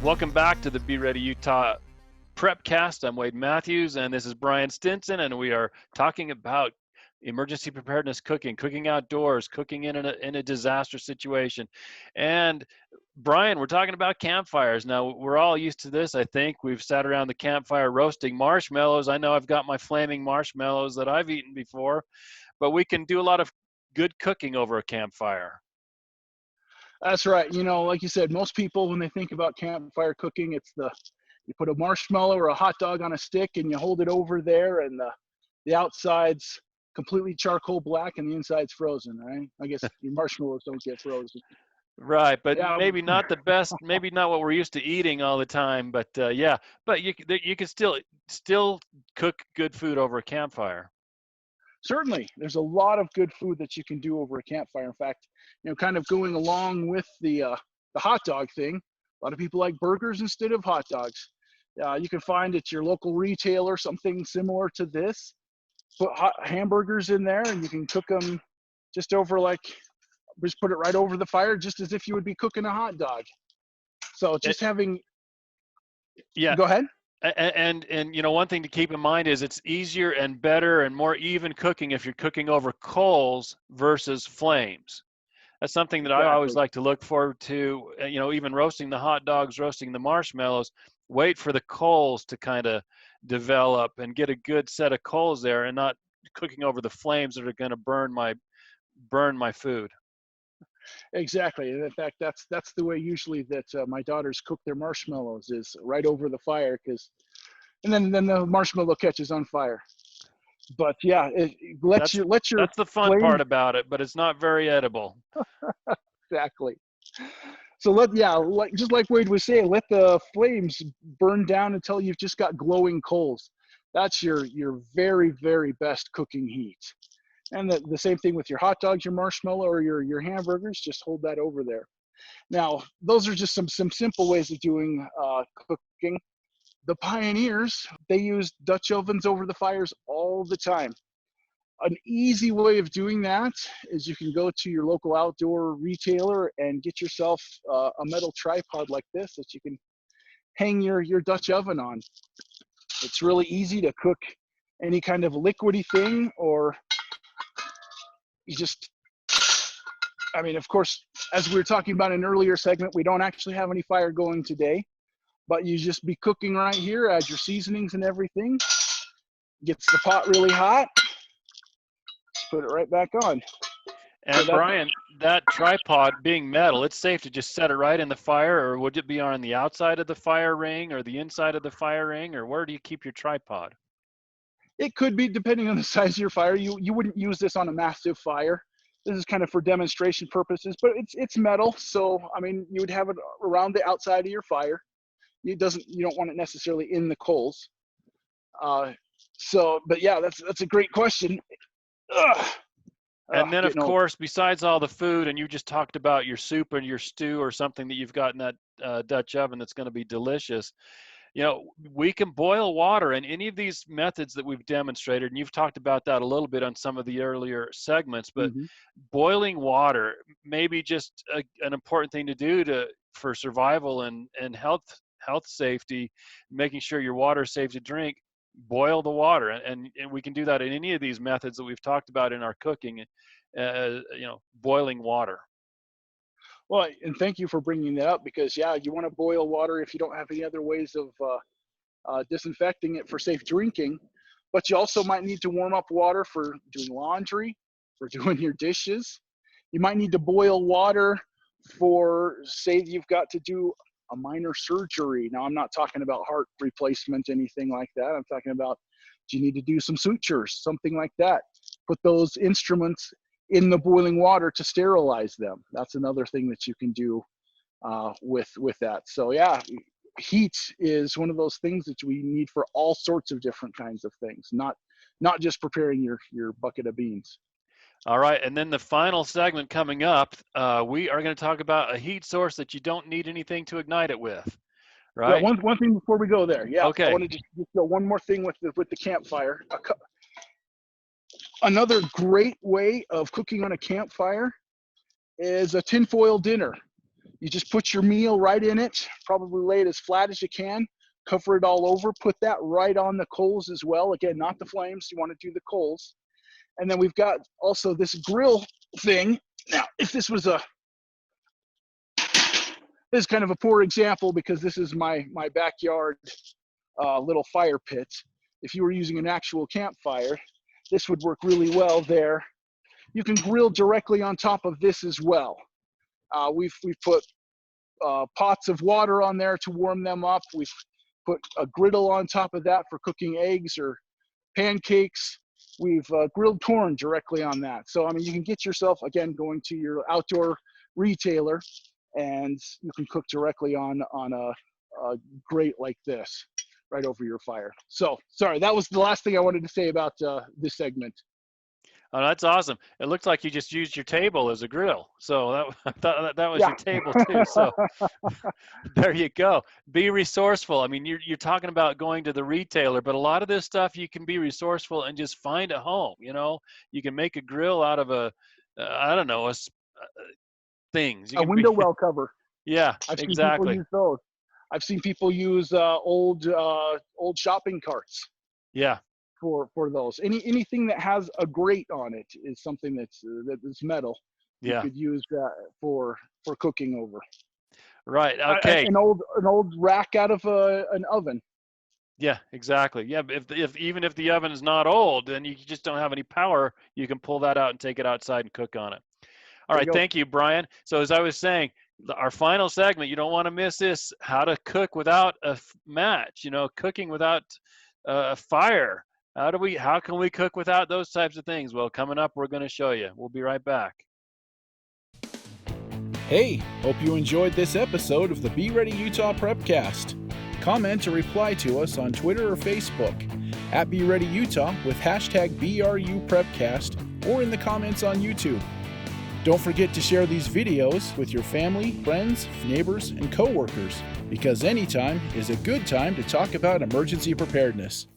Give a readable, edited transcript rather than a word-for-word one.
Welcome back to the Be Ready Utah PrepCast. I'm Wade Mathews, and this is Bryan Stinson, and we are talking about emergency preparedness cooking outdoors, cooking in a disaster situation. And Bryan, we're talking about campfires. Now, we're all used to this, I think. We've sat around the campfire roasting marshmallows. I know I've got my flaming marshmallows that I've eaten before, but we can do a lot of good cooking over a campfire. That's right. You know, like you said, most people, when they think about campfire cooking, it's you put a marshmallow or a hot dog on a stick and you hold it over there, and the outside's completely charcoal black and the inside's frozen, right? I guess your marshmallows don't get frozen. Right, but Yeah. maybe not the best, maybe not what we're used to eating all the time, but yeah, but you can still cook good food over a campfire. Certainly, there's a lot of good food that you can do over a campfire. In fact, you know, kind of going along with the hot dog thing, a lot of people like burgers instead of hot dogs. You can find at your local retailer something similar to this. Put hamburgers in there, and you can cook them just put it right over the fire, just as if you would be cooking a hot dog. So just having. Yeah. Go ahead. And you know, one thing to keep in mind is it's easier and better and more even cooking if you're cooking over coals versus flames. That's something that I always like to look forward to. You know, even roasting the hot dogs, roasting the marshmallows, wait for the coals to kind of develop and get a good set of coals there, and not cooking over the flames that are going to burn my food. Exactly, and in fact, that's the way usually that my daughters cook their marshmallows, is right over the fire, and then the marshmallow catches on fire. But yeah, let your that's the fun part about it, but it's not very edible. Exactly. So just like Wade was saying, let the flames burn down until you've just got glowing coals. That's your very, very best cooking heat. And the same thing with your hot dogs, your marshmallow, or your hamburgers. Just hold that over there. Now, those are just some simple ways of doing cooking. The pioneers, they used Dutch ovens over the fires all the time. An easy way of doing that is you can go to your local outdoor retailer and get yourself a metal tripod like this that you can hang your Dutch oven on. It's really easy to cook any kind of liquidy thing, or I mean, of course, as we were talking about in an earlier segment, we don't actually have any fire going today, but you just be cooking right here, add your seasonings and everything. Gets the pot really hot. Just put it right back on. And so Bryan, that tripod being metal, it's safe to just set it right in the fire, or would it be on the outside of the fire ring or the inside of the fire ring, or where do you keep your tripod? It could be, depending on the size of your fire. You wouldn't use this on a massive fire. This is kind of for demonstration purposes, but it's metal, so I mean, you would have it around the outside of your fire. You don't want it necessarily in the coals. But yeah, that's a great question. And then, of course, besides all the food, and you just talked about your soup and your stew or something that you've got in that Dutch oven that's going to be delicious. You know, we can boil water, and any of these methods that we've demonstrated, and you've talked about that a little bit on some of the earlier segments, but boiling water may be just an important thing to do for survival and health safety, making sure your water is safe to drink. Boil the water, and we can do that in any of these methods that we've talked about in our cooking. You know, boiling water. Well, and thank you for bringing that up, because yeah, you want to boil water if you don't have any other ways of disinfecting it for safe drinking. But you also might need to warm up water for doing laundry, for doing your dishes. You might need to boil water for, say, you've got to do a minor surgery. Now, I'm not talking about heart replacement, anything like that. I'm talking about, do you need to do some sutures, something like that? Put those instruments in the boiling water to sterilize them. That's another thing that you can do with that. So yeah, heat is one of those things that we need for all sorts of different kinds of things, not just preparing your bucket of beans. All right, and then the final segment coming up, we are going to talk about a heat source that you don't need anything to ignite it with, right? Yeah, one thing before we go there. Yeah, okay. I want to just go one more thing with the campfire. Another great way of cooking on a campfire is a tinfoil dinner. You just put your meal right in it, probably lay it as flat as you can, cover it all over, put that right on the coals as well. Again, not the flames, you want to do the coals. And then we've got also this grill thing. Now, if this was this is kind of a poor example because this is my backyard little fire pit. If you were using an actual campfire, this would work really well there. You can grill directly on top of this as well. We've put pots of water on there to warm them up. We've put a griddle on top of that for cooking eggs or pancakes. We've grilled corn directly on that. So, I mean, you can get yourself, again, going to your outdoor retailer, and you can cook directly on a grate like this, right over your fire. So, sorry, that was the last thing I wanted to say about this segment. Oh, that's awesome. It looks like you just used your table as a grill. So I thought that was your table too. So there you go. Be resourceful. I mean, you're talking about going to the retailer, but a lot of this stuff you can be resourceful and just find a home. You know, you can make a grill out of I don't know, things. A window well cover. Yeah, I've seen exactly. people use those. I've seen people use old shopping carts. Yeah. For those, anything that has a grate on it is something that's metal. Yeah. You could use that for cooking over. Right. Okay. An old rack out of an oven. Yeah, exactly. Yeah, if even if the oven is not old and you just don't have any power, you can pull that out and take it outside and cook on it. All right, thank you, Bryan. So as I was saying, our final segment, you don't want to miss this: how to cook without a match. You know, cooking without a fire. How can we cook without those types of things? Well, coming up, we're going to show you. We'll be right back. Hey, hope you enjoyed this episode of the Be Ready Utah PrepCast. Comment or reply to us on Twitter or Facebook at Be Ready Utah with hashtag BRUPrepCast or in the comments on YouTube. Don't forget to share these videos with your family, friends, neighbors, and coworkers because anytime is a good time to talk about emergency preparedness.